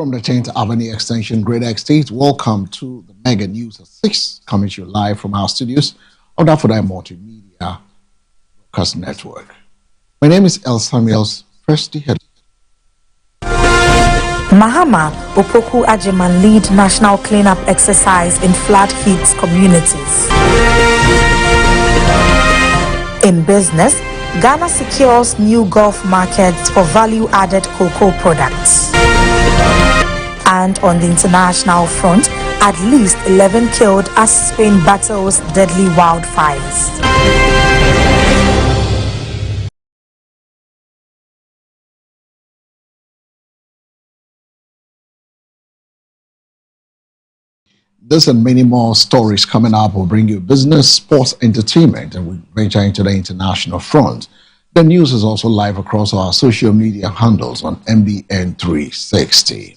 From the 10th Avenue Extension, Greater Estate, welcome to the Mega News at 6, coming to you live from our studios on the Afudai Multimedia Broadcast Network. My name is El Samuels, first head. Mahama Opoku Agyeman lead national cleanup exercise in flood-hit communities. In business, Ghana secures new Gulf markets for value-added cocoa products. And on the international front, at least 11 killed as Spain battles deadly wildfires. This and many more stories coming up will bring you business, sports, entertainment, and we venture into the international front. The news is also live across our social media handles on MBN 360.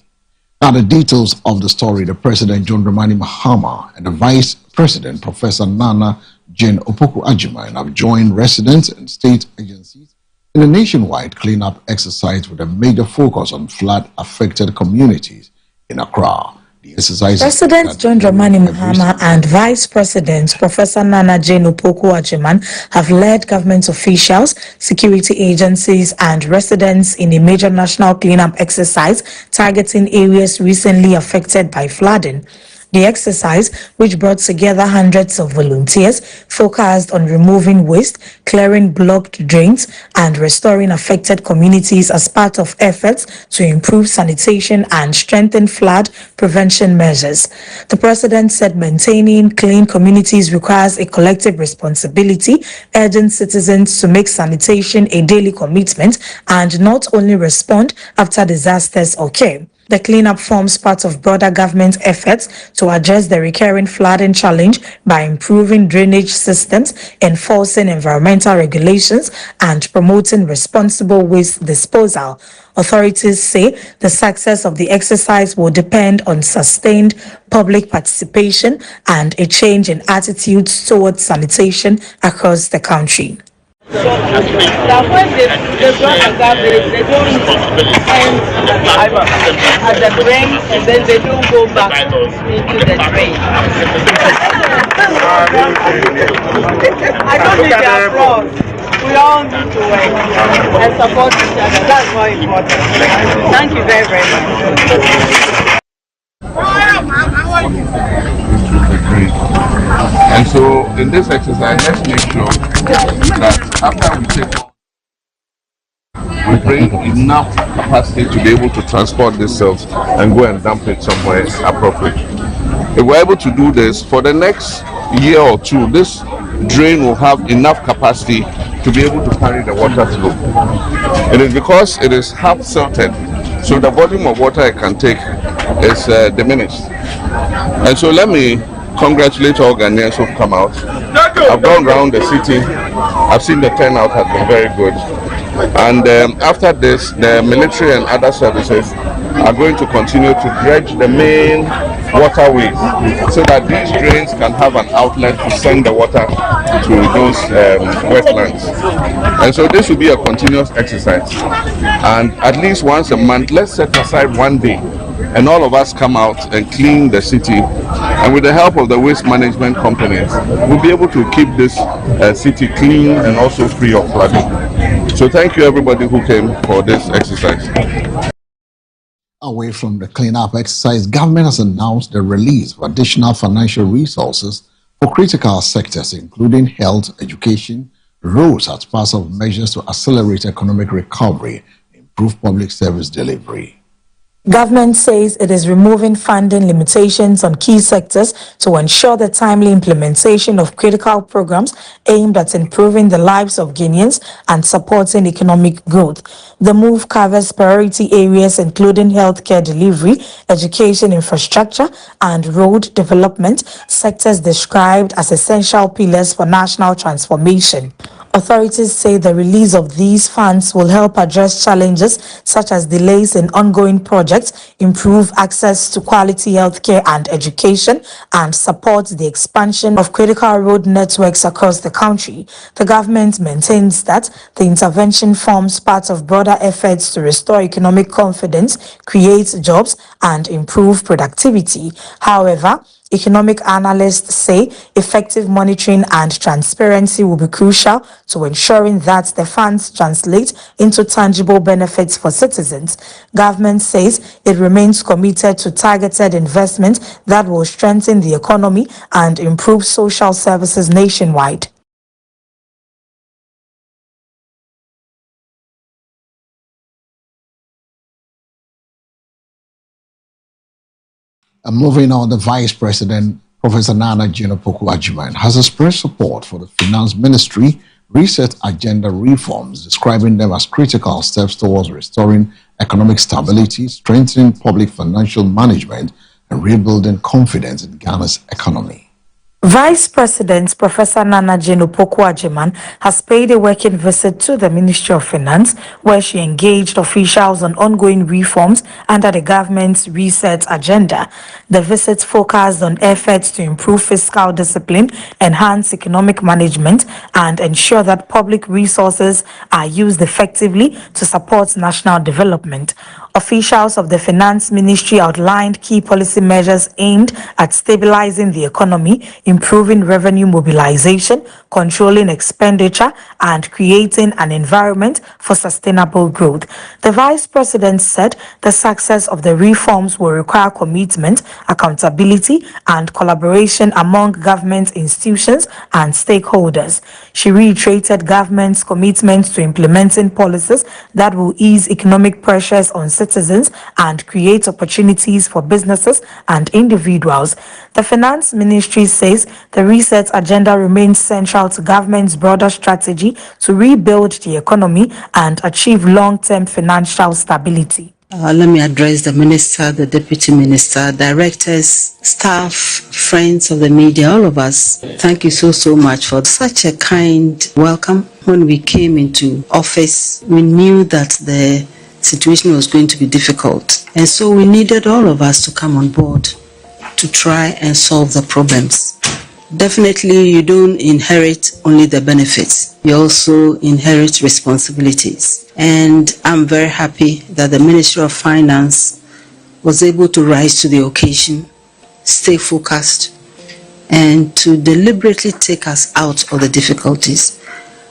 Now, the details of the story: the President John Dramani Mahama and the Vice President Professor Nana Jane Opoku Agyeman have joined residents and state agencies in a nationwide cleanup exercise with a major focus on flood-affected communities in Accra. President John Dramani Mahama and Vice President Professor Nana Jane Opoku Agyeman have led government officials, security agencies, and residents in a major national cleanup exercise targeting areas recently affected by flooding. The exercise, which brought together hundreds of volunteers, focused on removing waste, clearing blocked drains, and restoring affected communities as part of efforts to improve sanitation and strengthen flood prevention measures. The president said maintaining clean communities requires a collective responsibility, urging citizens to make sanitation a daily commitment and not only respond after disasters occur. The cleanup forms part of broader government efforts to address the recurring flooding challenge by improving drainage systems, enforcing environmental regulations, and promoting responsible waste disposal. Authorities say the success of the exercise will depend on sustained public participation and a change in attitudes towards sanitation across the country. So that when they drop a garbage, they don't end at the drain and then they don't go back into the drain. I don't need their applause. We all need to work and support each other. That's more important. Thank you very, very much. And so in this exercise, let's make sure that after we take off, we bring enough capacity to be able to transport this silt and go and dump it somewhere appropriate. If we're able to do this for the next year or two, this drain will have enough capacity to be able to carry the water through. It is because it is half silted, so the volume of water it can take is diminished. And so let me congratulate all Ghanaians who've come out. I've gone around the city. I've seen the turnout has been very good. And after this, the military and other services are going to continue to dredge the main waterways so that these drains can have an outlet to send the water to those wetlands. And so this will be a continuous exercise. And at least once a month, let's set aside one day and all of us come out and clean the city, and with the help of the waste management companies, we'll be able to keep this city clean and also free of flooding. So thank you everybody who came for this exercise. Away from the cleanup exercise, government has announced the release of additional financial resources for critical sectors, including health, education, roads, as part of measures to accelerate economic recovery and improve public service delivery. Government says it is removing funding limitations on key sectors to ensure the timely implementation of critical programs aimed at improving the lives of Guineans and supporting economic growth. The move covers priority areas including healthcare delivery, education infrastructure, and road development, sectors described as essential pillars for national transformation. Authorities say the release of these funds will help address challenges such as delays in ongoing projects, improve access to quality healthcare and education, and support the expansion of critical road networks across the country. The government maintains that the intervention forms part of broader efforts to restore economic confidence, create jobs, and improve productivity. However, economic analysts say effective monitoring and transparency will be crucial to ensuring that the funds translate into tangible benefits for citizens. Government says it remains committed to targeted investment that will strengthen the economy and improve social services nationwide. And moving on, the Vice President, Professor Nana Jane Opoku-Agyeman, has expressed support for the Finance Ministry reset agenda reforms, describing them as critical steps towards restoring economic stability, strengthening public financial management, and rebuilding confidence in Ghana's economy. Vice President Professor Nana Jane Opoku-Agyeman has paid a working visit to the Ministry of Finance, where she engaged officials on ongoing reforms under the government's reset agenda. The visit focused on efforts to improve fiscal discipline, enhance economic management, and ensure that public resources are used effectively to support national development. Officials of the Finance Ministry outlined key policy measures aimed at stabilizing the economy, improving revenue mobilization, controlling expenditure, and creating an environment for sustainable growth. The Vice President said the success of the reforms will require commitment, accountability, and collaboration among government institutions and stakeholders. She reiterated government's commitment to implementing policies that will ease economic pressures on citizens and create opportunities for businesses and individuals. The Finance Ministry says the reset agenda remains central to government's broader strategy to rebuild the economy and achieve long-term financial stability. Let me address the minister, the deputy minister, directors, staff, friends of the media, all of us. Thank you so much for such a kind welcome. When we came into office, we knew that the situation was going to be difficult. And so we needed all of us to come on board to try and solve the problems. Definitely, you don't inherit only the benefits. You also inherit responsibilities. And I'm very happy that the Ministry of Finance was able to rise to the occasion, stay focused, and to deliberately take us out of the difficulties.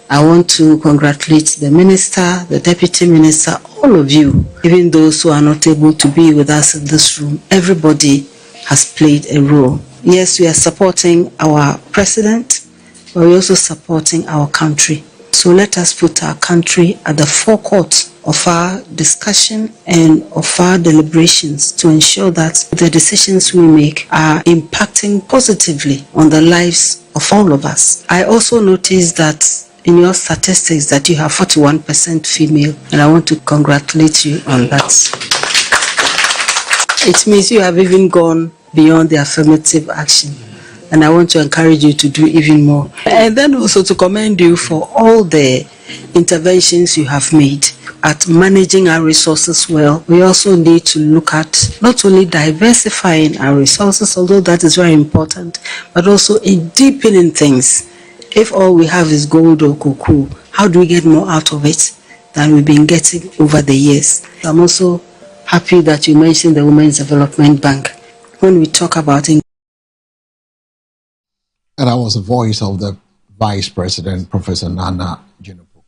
I want to congratulate the minister, the deputy minister, all of you, even those who are not able to be with us in this room. Everybody has played a role. Yes, we are supporting our president, but we're also supporting our country. So let us put our country at the forecourt of our discussion and of our deliberations to ensure that the decisions we make are impacting positively on the lives of all of us. I also noticed that in your statistics that you have 41% female, and I want to congratulate you on that. It means you have even gone beyond the affirmative action, and I want to encourage you to do even more. And then also to commend you for all the interventions you have made at managing our resources well. We also need to look at not only diversifying our resources, although that is very important, but also in deepening things. If all we have is gold or cocoa, how do we get more out of it than we've been getting over the years? I'm also happy that you mentioned the Women's Development Bank. When we talk about it. And that was the voice of the Vice President, Professor Nana Jane Opoku.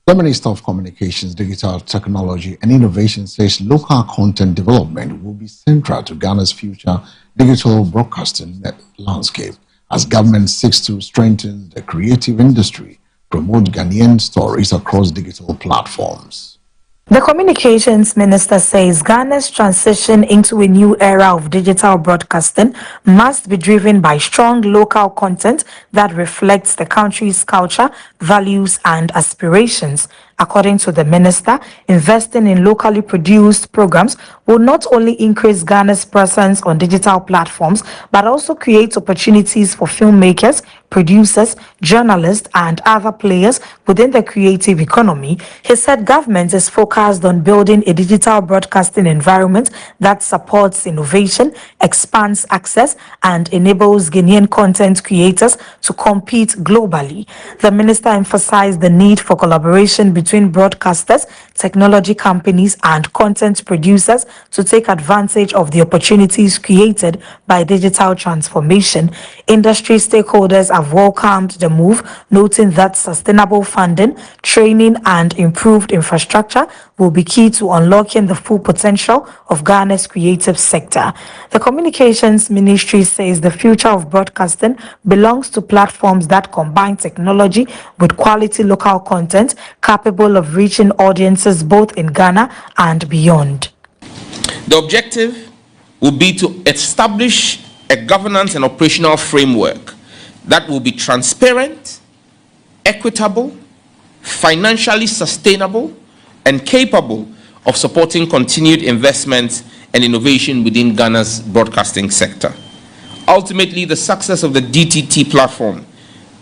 The Minister of Communications, Digital Technology and Innovation says local content development will be central to Ghana's future digital broadcasting landscape as government seeks to strengthen the creative industry, promote Ghanaian stories across digital platforms. The Communications Minister says Ghana's transition into a new era of digital broadcasting must be driven by strong local content that reflects the country's culture, values, and aspirations. According to the minister, investing in locally produced programs will not only increase Ghana's presence on digital platforms, but also create opportunities for filmmakers, producers, journalists, and other players within the creative economy. He said government is focused on building a digital broadcasting environment that supports innovation, expands access, and enables Guinean content creators to compete globally. The minister emphasized the need for collaboration between broadcasters, technology companies, and content producers to take advantage of the opportunities created by digital transformation. Industry stakeholders have welcomed the move, noting that sustainable funding, training, and improved infrastructure will be key to unlocking the full potential of Ghana's creative sector. The Communications Ministry says the future of broadcasting belongs to platforms that combine technology with quality local content capable of reaching audiences both in Ghana and beyond. The objective will be to establish a governance and operational framework that will be transparent, equitable, financially sustainable, and capable of supporting continued investment and innovation within Ghana's broadcasting sector. Ultimately, the success of the DTT platform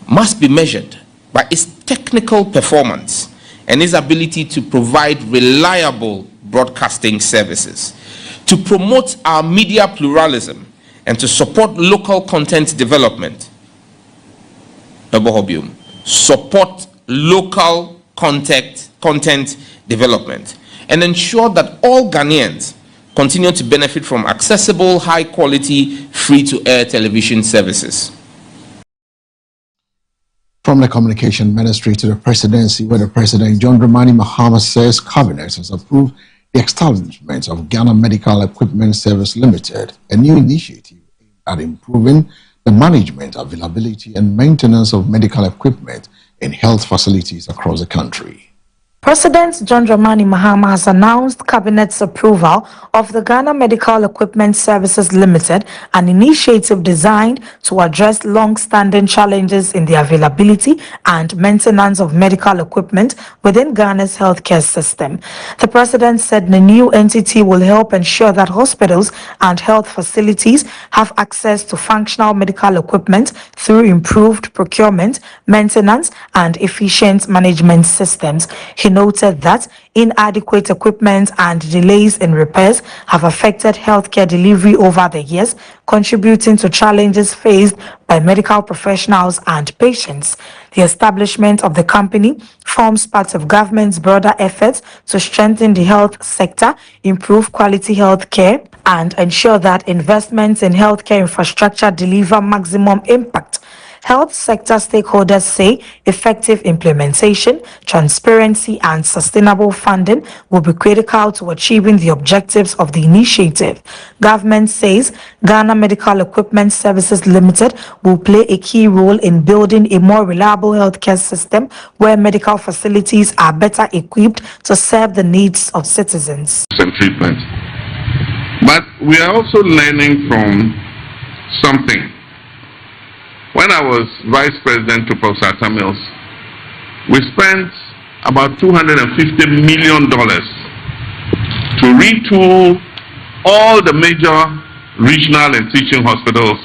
must be measured by its technical performance and its ability to provide reliable broadcasting services, to promote our media pluralism, and to support local content development. Support local content development and ensure that all Ghanaians continue to benefit from accessible, high-quality, free-to-air television services. From the Communication Ministry to the Presidency, where the President John Dramani Mahama says Cabinet has approved the establishment of Ghana Medical Equipment Service Limited, a new initiative aimed at improving the management, availability, and maintenance of medical equipment in health facilities across the country. President John Dramani Mahama has announced Cabinet's approval of the Ghana Medical Equipment Services Limited, an initiative designed to address long-standing challenges in the availability and maintenance of medical equipment within Ghana's healthcare system. The president said the new entity will help ensure that hospitals and health facilities have access to functional medical equipment through improved procurement, maintenance, and efficient management systems. He noted that inadequate equipment and delays in repairs have affected healthcare delivery over the years, contributing to challenges faced by medical professionals and patients. The establishment of the company forms part of government's broader efforts to strengthen the health sector, improve quality health care, and ensure that investments in healthcare infrastructure deliver maximum impact. Health sector stakeholders say effective implementation, transparency, and sustainable funding will be critical to achieving the objectives of the initiative. Government says Ghana Medical Equipment Services Limited will play a key role in building a more reliable healthcare system where medical facilities are better equipped to serve the needs of citizens. And treatment. But we are also learning from something. When I was Vice President to Professor Samuels, we spent about $250 million to retool all the major regional and teaching hospitals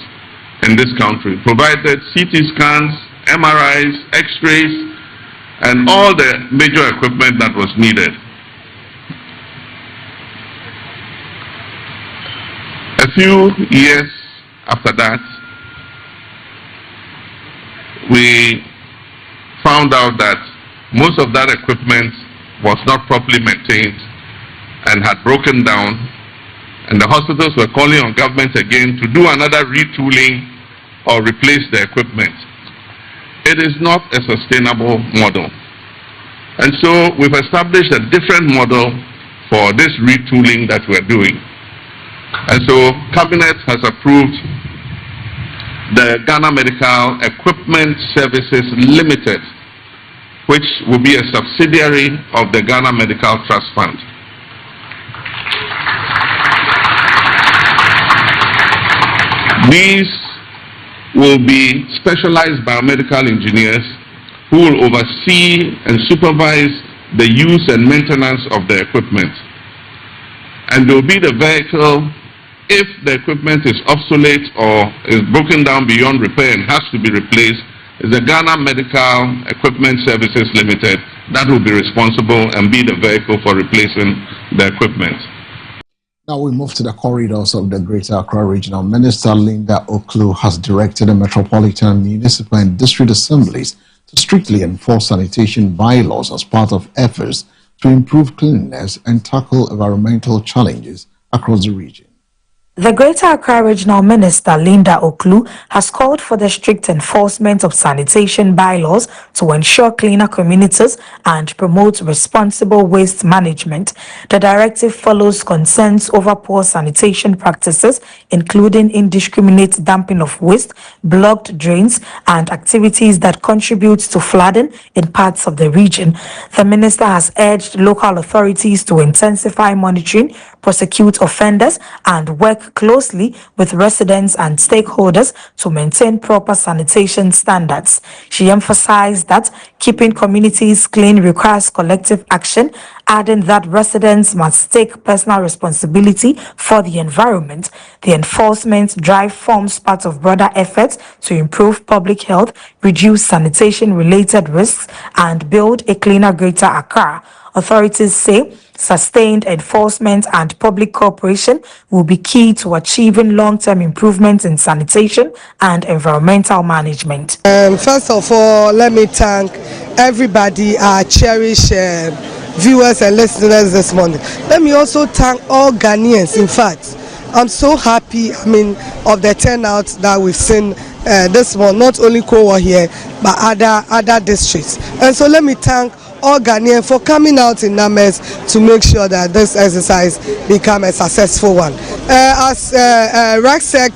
in this country, provided CT scans, MRIs, X-rays, and all the major equipment that was needed. A few years after that, we found out that most of that equipment was not properly maintained and had broken down, and the hospitals were calling on government again to do another retooling or replace the equipment. It is not a sustainable model. And so we've established a different model for this retooling that we're doing. And so Cabinet has approved the Ghana Medical Equipment Services Limited, which will be a subsidiary of the Ghana Medical Trust Fund. These will be specialized biomedical engineers who will oversee and supervise the use and maintenance of the equipment. And there will be the vehicle, if the equipment is obsolete or is broken down beyond repair and has to be replaced, is the Ghana Medical Equipment Services Limited that will be responsible and be the vehicle for replacing the equipment. Now we move to the corridors of the Greater Accra Regional. Minister Linda Oklu has directed the Metropolitan, Municipal and District Assemblies to strictly enforce sanitation bylaws as part of efforts to improve cleanliness and tackle environmental challenges across the region. The Greater Accra Regional Minister Linda Oklu has called for the strict enforcement of sanitation bylaws to ensure cleaner communities and promote responsible waste management. The directive follows concerns over poor sanitation practices, including indiscriminate dumping of waste, blocked drains, and activities that contribute to flooding in parts of the region. The minister has urged local authorities to intensify monitoring, prosecute offenders, and work closely with residents and stakeholders to maintain proper sanitation standards. She emphasized that keeping communities clean requires collective action, adding that residents must take personal responsibility for the environment. The enforcement drive forms part of broader efforts to improve public health, reduce sanitation-related risks, and build a cleaner Greater Accra. Authorities say sustained enforcement and public cooperation will be key to achieving long-term improvements in sanitation and environmental management. First of all, let me thank everybody, our cherished viewers and listeners this morning. Let me also thank all Ghanaians. In fact, I'm so happy, of the turnout that we've seen this morning, not only Kowa here, but other districts. And so let me thank all Ghanaians for coming out in numbers to make sure that this exercise become a successful one. As RACSEC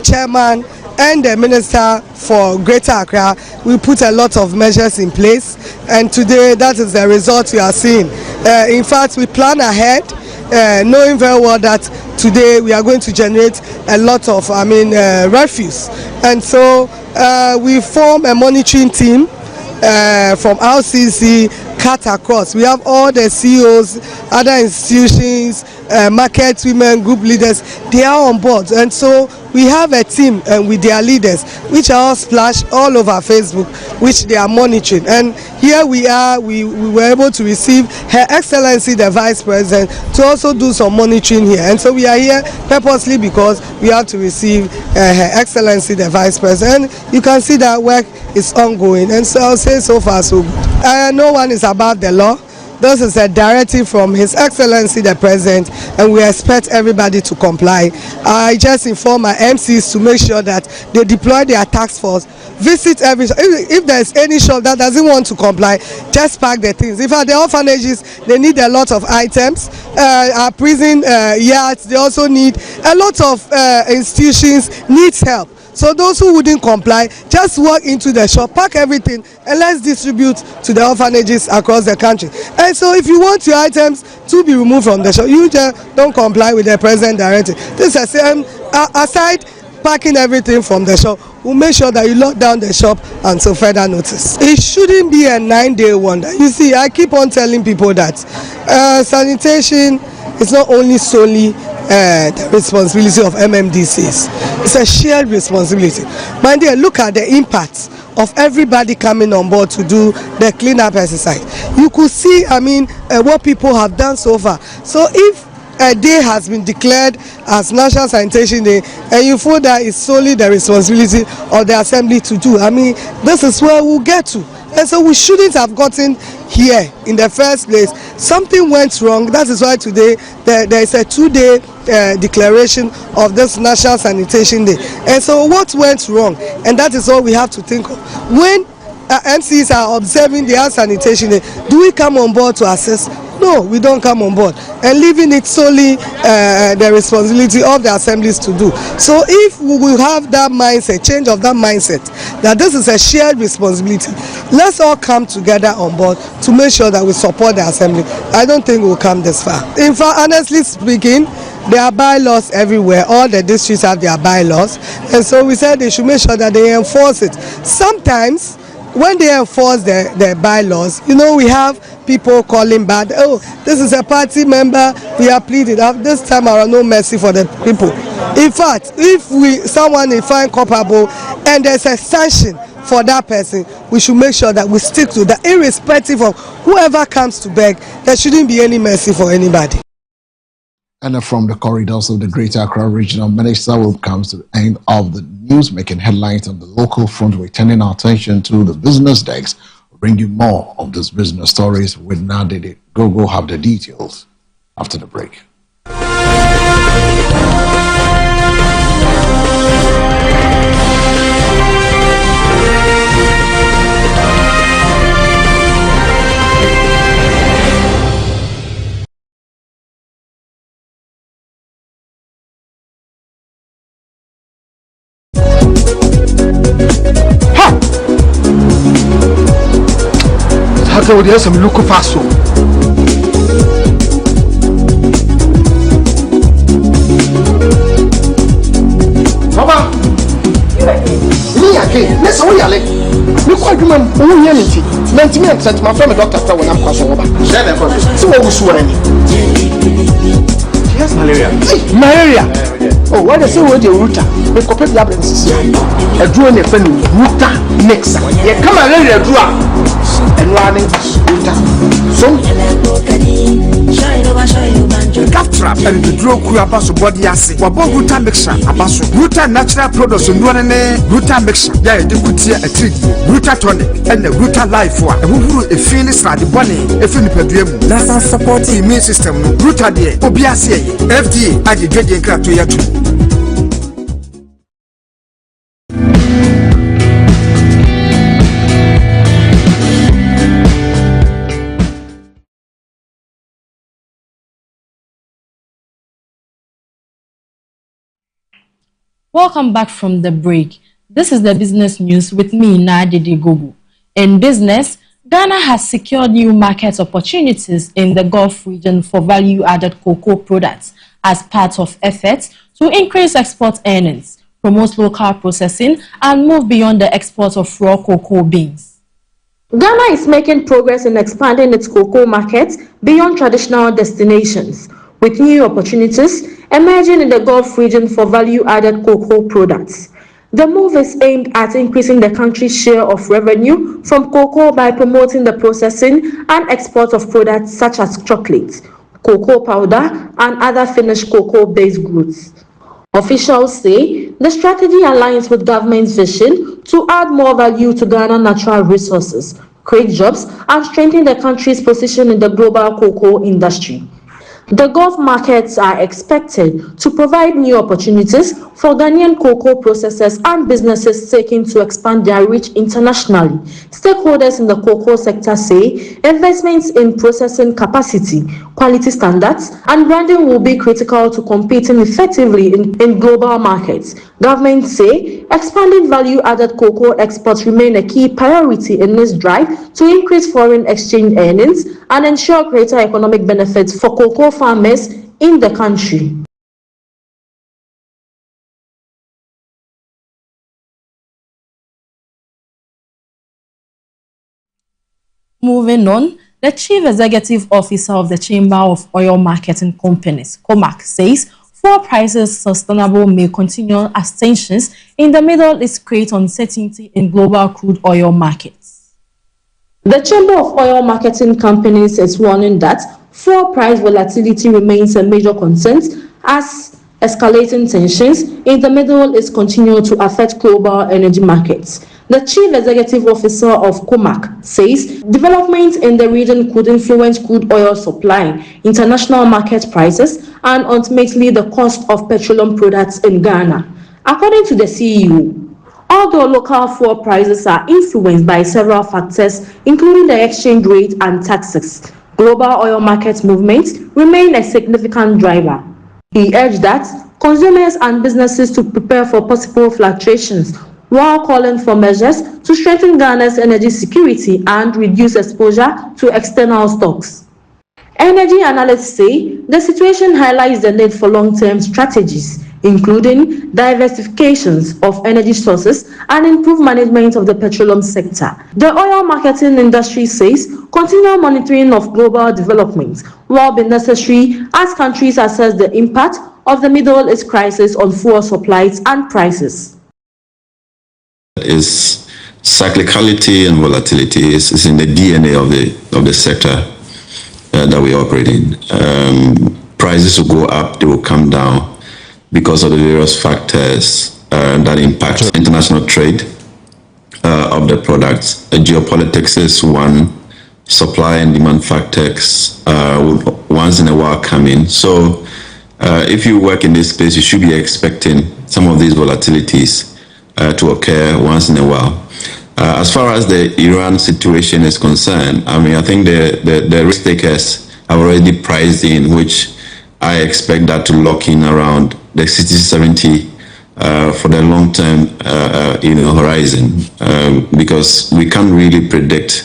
chairman and the Minister for Greater Accra, we put a lot of measures in place, and today that is the result we are seeing. In fact, we plan ahead, knowing very well that today we are going to generate a lot of refuse, and so we form a monitoring team from RCC, cut across. We have all the CEOs, other institutions, market women, group leaders, they are on board. And so we have a team with their leaders, which are all splashed all over Facebook, which they are monitoring. And here we are, we were able to receive Her Excellency the Vice President to also do some monitoring here. And so we are here purposely because we have to receive Her Excellency the Vice President. And you can see that work is ongoing. And so I'll say so far so good. No one is above the law. This is a directive from His Excellency the President, and we expect everybody to comply. I just inform my MCs to make sure that they deploy their task force, visit every, if there's any shop that doesn't want to comply, just pack the things. If at the orphanages, they need a lot of items. Our prison yards, they also need a lot of institutions needs help. So those who wouldn't comply, just walk into the shop, pack everything, and let's distribute to the orphanages across the country. And so if you want your items to be removed from the shop, you just don't comply with the present directive. This is aside packing everything from the shop, we'll make sure that you lock down the shop until further notice. It shouldn't be a 9-day wonder. You see, I keep on telling people that sanitation is not only solely the responsibility of MMDCs. It's a shared responsibility. My dear, look at the impact of everybody coming on board to do the cleanup exercise. You could see, what people have done so far. So if a day has been declared as National Sanitation Day, and you feel that it's solely the responsibility of the Assembly to do, this is where we'll get to. And so we shouldn't have gotten here in the first place. Something went wrong. That is why today there is a 2-day declaration of this National Sanitation Day. And so what went wrong? And that is all we have to think of. When MCs are observing their sanitation day, do we come on board to assess? No, we don't come on board, and leaving it solely the responsibility of the assemblies to do. So if we will have that mindset, change of that mindset, that this is a shared responsibility, let's all come together on board to make sure that we support the assembly. I don't think we'll come this far. In fact, honestly speaking, there are bylaws everywhere. All the districts have their bylaws, and so we said they should make sure that they enforce it. Sometimes when they enforce the bylaws, you know, we have people calling back, oh, this is a party member, we are pleading. This time around, no mercy for the people. In fact, if someone is found culpable and there's a sanction for that person, we should make sure that we stick to that, irrespective of whoever comes to beg. There shouldn't be any mercy for anybody. And from the corridors of the Greater Accra Regional Minister, will come to the end of the news, making headlines on the local front. We're turning our attention to the business decks. We'll bring you more of these business stories with Nadede. Go have the details after the break. How do some look fast? Baba, me again. Let's all yell it. Look what you man. Oh, yeah, it. 90 minutes. My friend, doctor, when I'm crossing over. Share the process. So what was swearing? Yes, malaria. Hey, malaria. Oh, why they say what the router? We cooperate labyrinths. A drone a friend router next. Yeah, come on, let it draw. And running router. So Gaftrap and the draw crew abaso body assay. Wabo router mixture abaso. Router natural products and one router mixture. Yeah, they could see a treat. Router tonic and the router life one. And who a finish like the bunny, a finipedium. That's our support immune system. Router there. Obiase. FDA. I did get crack to you. Welcome back from the break. This is the business news with me, Nadede Gobu. In business, Ghana has secured new market opportunities in the Gulf region for value-added cocoa products as part of efforts to increase export earnings, promote local processing, and move beyond the export of raw cocoa beans. Ghana is making progress in expanding its cocoa markets beyond traditional destinations, with new opportunities emerging in the Gulf region for value-added cocoa products. The move is aimed at increasing the country's share of revenue from cocoa by promoting the processing and export of products such as chocolate, cocoa powder, and other finished cocoa-based goods. Officials say the strategy aligns with government's vision to add more value to Ghana natural resources, create jobs, and strengthen the country's position in the global cocoa industry. The Gulf markets are expected to provide new opportunities for Ghanaian cocoa processors and businesses seeking to expand their reach internationally. Stakeholders in the cocoa sector say investments in processing capacity, quality standards, and branding will be critical to competing effectively in global markets. Governments say expanding value-added cocoa exports remain a key priority in this drive to increase foreign exchange earnings and ensure greater economic benefits for cocoa farmers in the country. Moving on, the Chief Executive Officer of the Chamber of Oil Marketing Companies, COMAC, says fuel prices sustainable may continue as tensions in the Middle East create uncertainty in global crude oil markets. The Chamber of Oil Marketing Companies is warning that fuel price volatility remains a major concern as escalating tensions in the Middle East continue to affect global energy markets. The Chief Executive Officer of COMAC says developments in the region could influence crude oil supply, international market prices, and ultimately the cost of petroleum products in Ghana. According to the CEO, although local fuel prices are influenced by several factors, including the exchange rate and taxes, global oil market movements remain a significant driver. He urged that consumers and businesses to prepare for possible fluctuations while calling for measures to strengthen Ghana's energy security and reduce exposure to external stocks. Energy analysts say the situation highlights the need for long-term strategies, including diversifications of energy sources and improved management of the petroleum sector. The oil marketing industry says continual monitoring of global developments will be necessary as countries assess the impact of the Middle East crisis on fuel supplies and prices. Is cyclicality and volatility is in the DNA of the sector that we operate in. Prices will go up, they will come down because of the various factors that impact international trade of the products. Geopolitics is one, supply and demand factors once in a while come in. So if you work in this space, you should be expecting some of these volatilities to occur once in a while. As far as the Iran situation is concerned, I mean, I think the risk takers have already priced in, which I expect that to lock in around the 60-70 for the long-term horizon, because we can't really predict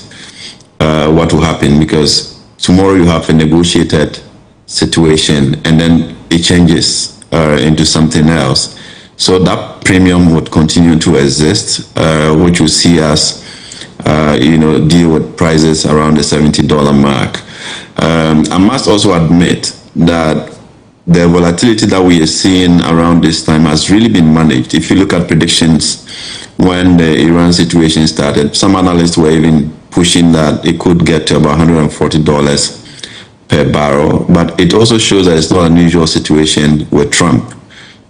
what will happen, because tomorrow you have a negotiated situation and then it changes into something else. So that premium would continue to exist, which will see us, deal with prices around the $70 mark. I must also admit that the volatility that we are seeing around this time has really been managed. If you look at predictions when the Iran situation started, some analysts were even pushing that it could get to about $140 per barrel. But it also shows that it's not an unusual situation with Trump,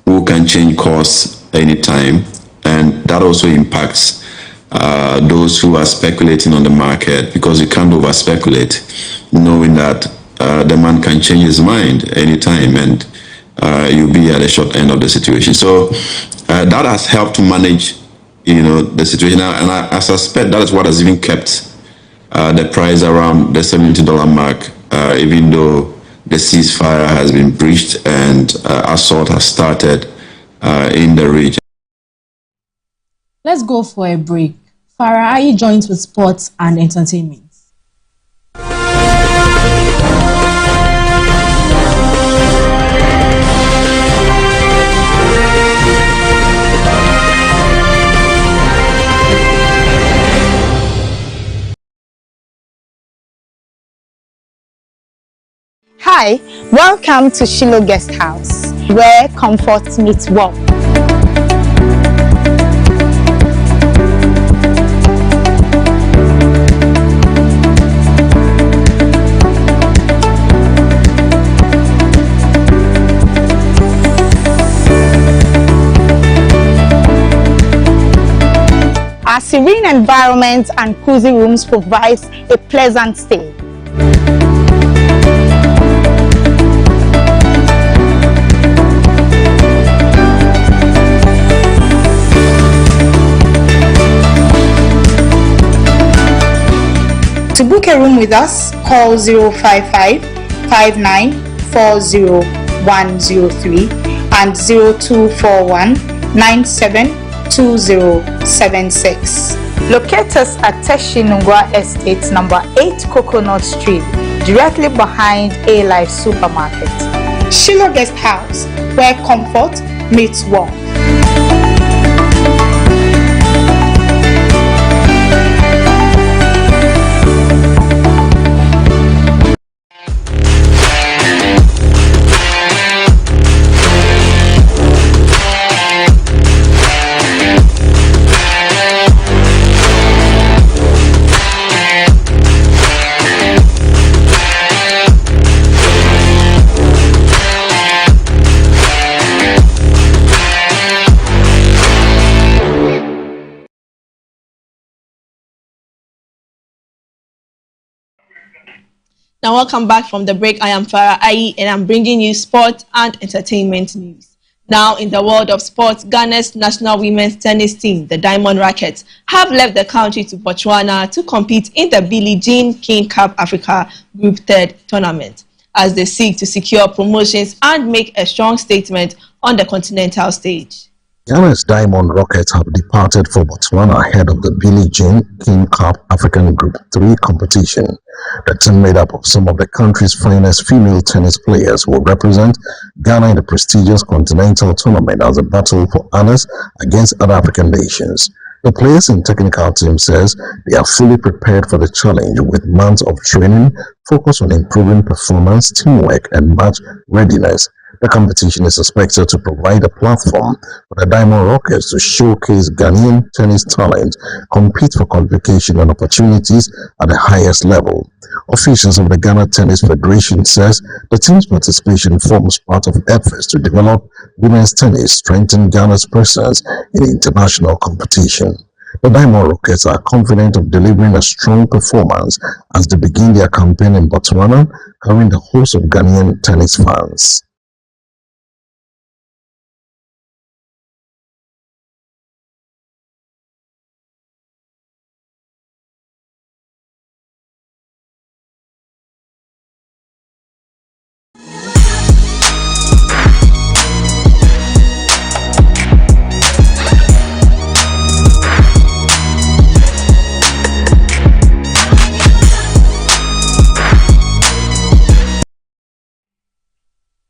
who can change course anytime, and that also impacts those who are speculating on the market, because you can't over speculate, knowing that the man can change his mind anytime and you'll be at the short end of the situation. So that has helped to manage the situation, and I suspect that is what has even kept the price around the $70 mark, even though the ceasefire has been breached and assault has started in the region. Let's go for a break. Farah Ayi joins with sports and entertainment. Hi, welcome to Shiloh Guest House, where comfort meets warmth. Our serene environment and cozy rooms provides a pleasant stay. To book a room with us, call 055-5940-103 and 0241-972076. Locate us at Teshinungwa Estate, number 8 Coconut Street, directly behind A-Life Supermarket. Shiloh Guest House, where comfort meets warmth. Now, welcome back from the break. I am Farah Ayi, and I'm bringing you sport and entertainment news. Now, in the world of sports, Ghana's national women's tennis team, the Diamond Rackets, have left the country to Botswana to compete in the Billie Jean King Cup Africa Group 3rd tournament, as they seek to secure promotions and make a strong statement on the continental stage. Ghana's Diamond Rockets have departed for Botswana ahead of the Billie Jean King Cup African Group 3 competition. The team, made up of some of the country's finest female tennis players, will represent Ghana in the prestigious continental tournament as a battle for honors against other African nations. The players and technical team says they are fully prepared for the challenge with months of training focused on improving performance, teamwork, and match readiness. The competition is expected to provide a platform for the Diamond Rockets to showcase Ghanaian tennis talent, compete for qualification and opportunities at the highest level. Officials of the Ghana Tennis Federation says the team's participation forms part of efforts to develop women's tennis, strengthen Ghana's presence in international competition. The Diamond Rockets are confident of delivering a strong performance as they begin their campaign in Botswana, carrying the host of Ghanaian tennis fans.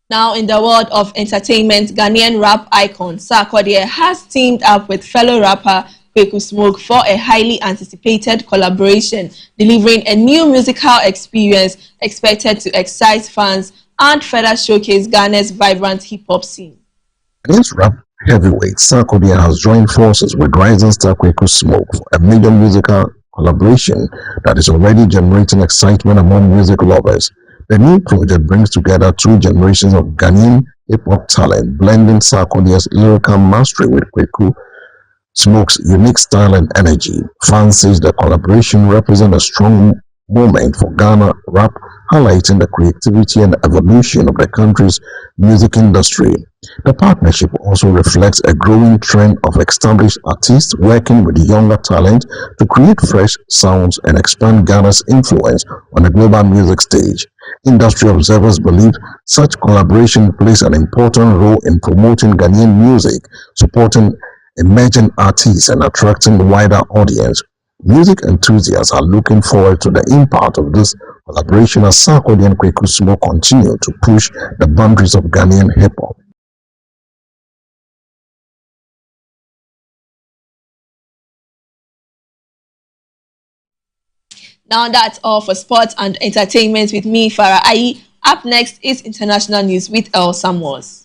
Now, in the world of entertainment, Ghanaian rap icon Sarkodie has teamed up with fellow rapper Kweku Smoke for a highly anticipated collaboration, delivering a new musical experience expected to excite fans and further showcase Ghana's vibrant hip-hop scene. Ghanaian's rap heavyweight Sarkodie has joined forces with rising star Kweku Smoke for a major musical collaboration that is already generating excitement among music lovers. The new project brings together two generations of Ghanaian hip-hop talent, blending Sarkodie's lyrical mastery with Kweku Smoke's unique style and energy. Fans say the collaboration represents a strong moment for Ghana rap, highlighting the creativity and evolution of the country's music industry. The partnership also reflects a growing trend of established artists working with younger talent to create fresh sounds and expand Ghana's influence on the global music stage. Industry observers believe such collaboration plays an important role in promoting Ghanaian music, supporting emerging artists, and attracting a wider audience. Music enthusiasts are looking forward to the impact of this collaboration as Sarkodie and Kweku Smoke continue to push the boundaries of Ghanaian hip-hop. Now that's all for sports and entertainment with me, Farah Ayi. Up next is international news with El Samuels.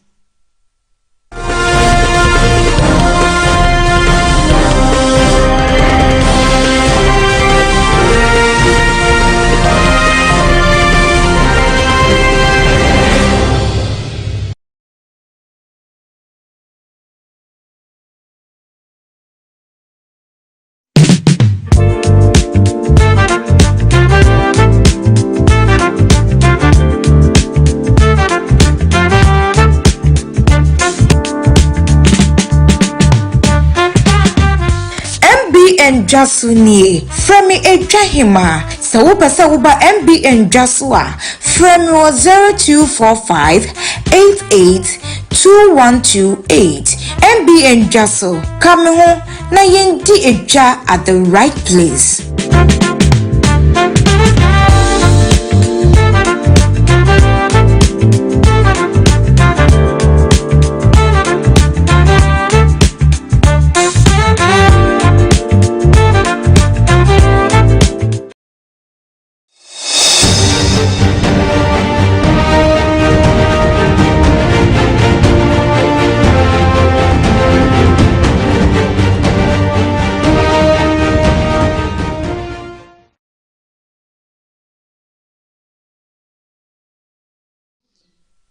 MBN Jasunie Fremi Ejahima Sawupa Sawuba MBN Jasua Fremi 0245 88 2128 MBN Jasu coming home na yendi eja at the right place.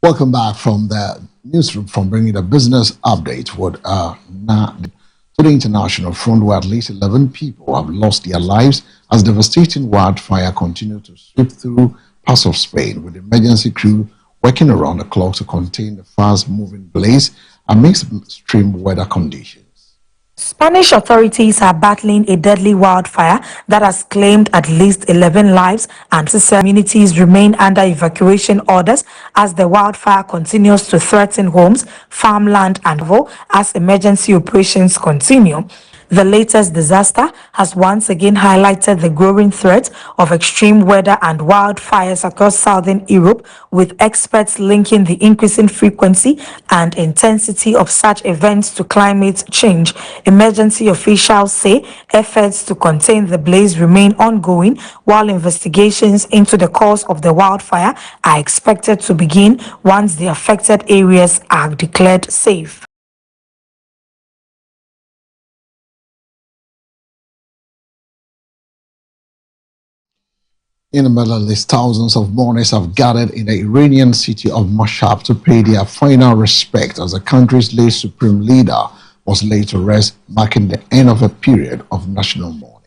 Welcome back from the newsroom from bringing a business update with to the international front, where at least 11 people have lost their lives as devastating wildfire continues to sweep through parts of Spain, with emergency crew working around the clock to contain the fast-moving blaze amidst extreme weather conditions. Spanish authorities are battling a deadly wildfire that has claimed at least 11 lives, and communities remain under evacuation orders as the wildfire continues to threaten homes, farmland, and as emergency operations continue. The latest disaster has once again highlighted the growing threat of extreme weather and wildfires across southern Europe, with experts linking the increasing frequency and intensity of such events to climate change. Emergency officials say efforts to contain the blaze remain ongoing, while investigations into the cause of the wildfire are expected to begin once the affected areas are declared safe. In the Middle East, thousands of mourners have gathered in the Iranian city of Mashhad to pay their final respect as the country's late supreme leader was laid to rest, marking the end of a period of national mourning.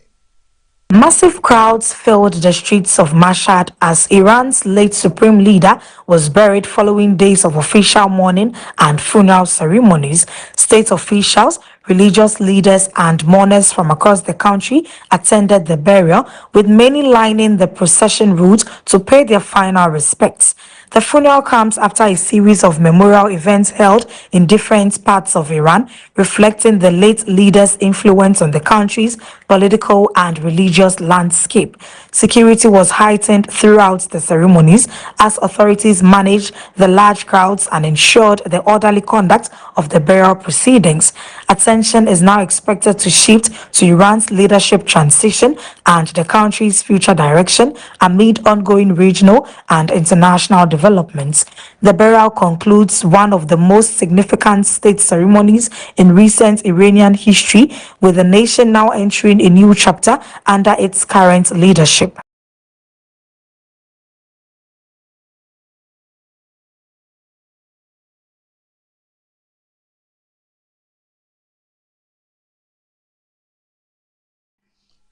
Massive crowds filled the streets of Mashhad as Iran's late supreme leader was buried following days of official mourning and funeral ceremonies. State officials, religious leaders, and mourners from across the country attended the burial, with many lining the procession route to pay their final respects. The funeral comes after a series of memorial events held in different parts of Iran, reflecting the late leader's influence on the country's political and religious landscape. Security was heightened throughout the ceremonies as authorities managed the large crowds and ensured the orderly conduct of the burial proceedings. Attention is now expected to shift to Iran's leadership transition and the country's future direction amid ongoing regional and international developments. The burial concludes one of the most significant state ceremonies in recent Iranian history, with the nation now entering a new chapter under its current leadership.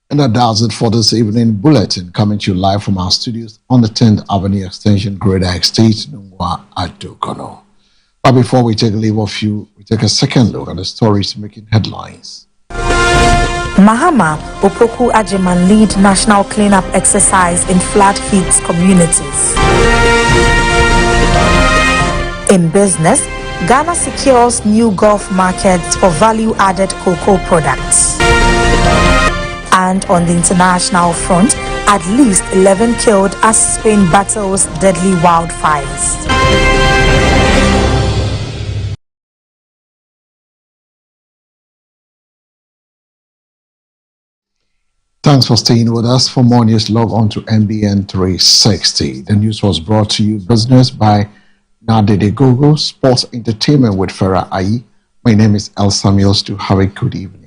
And that does it for this evening bulletin, coming to you live from our studios on the 10th Avenue Extension, Greater Estate, Nungwa, Adokono. But before we take a leave of you, we take a second look at the stories making headlines. Mahama Opoku Agyeman lead national cleanup exercise in flood-hit communities. In business, Ghana secures new Gulf markets for value-added cocoa products. And on the international front, at least 11 killed as Spain battles deadly wildfires. Thanks for staying with us. For more news, log on to MBN 360. The news was brought to you business by Nadede Gogo, Sports Entertainment with Farah Ayi. My name is El Samuels. To have a good evening.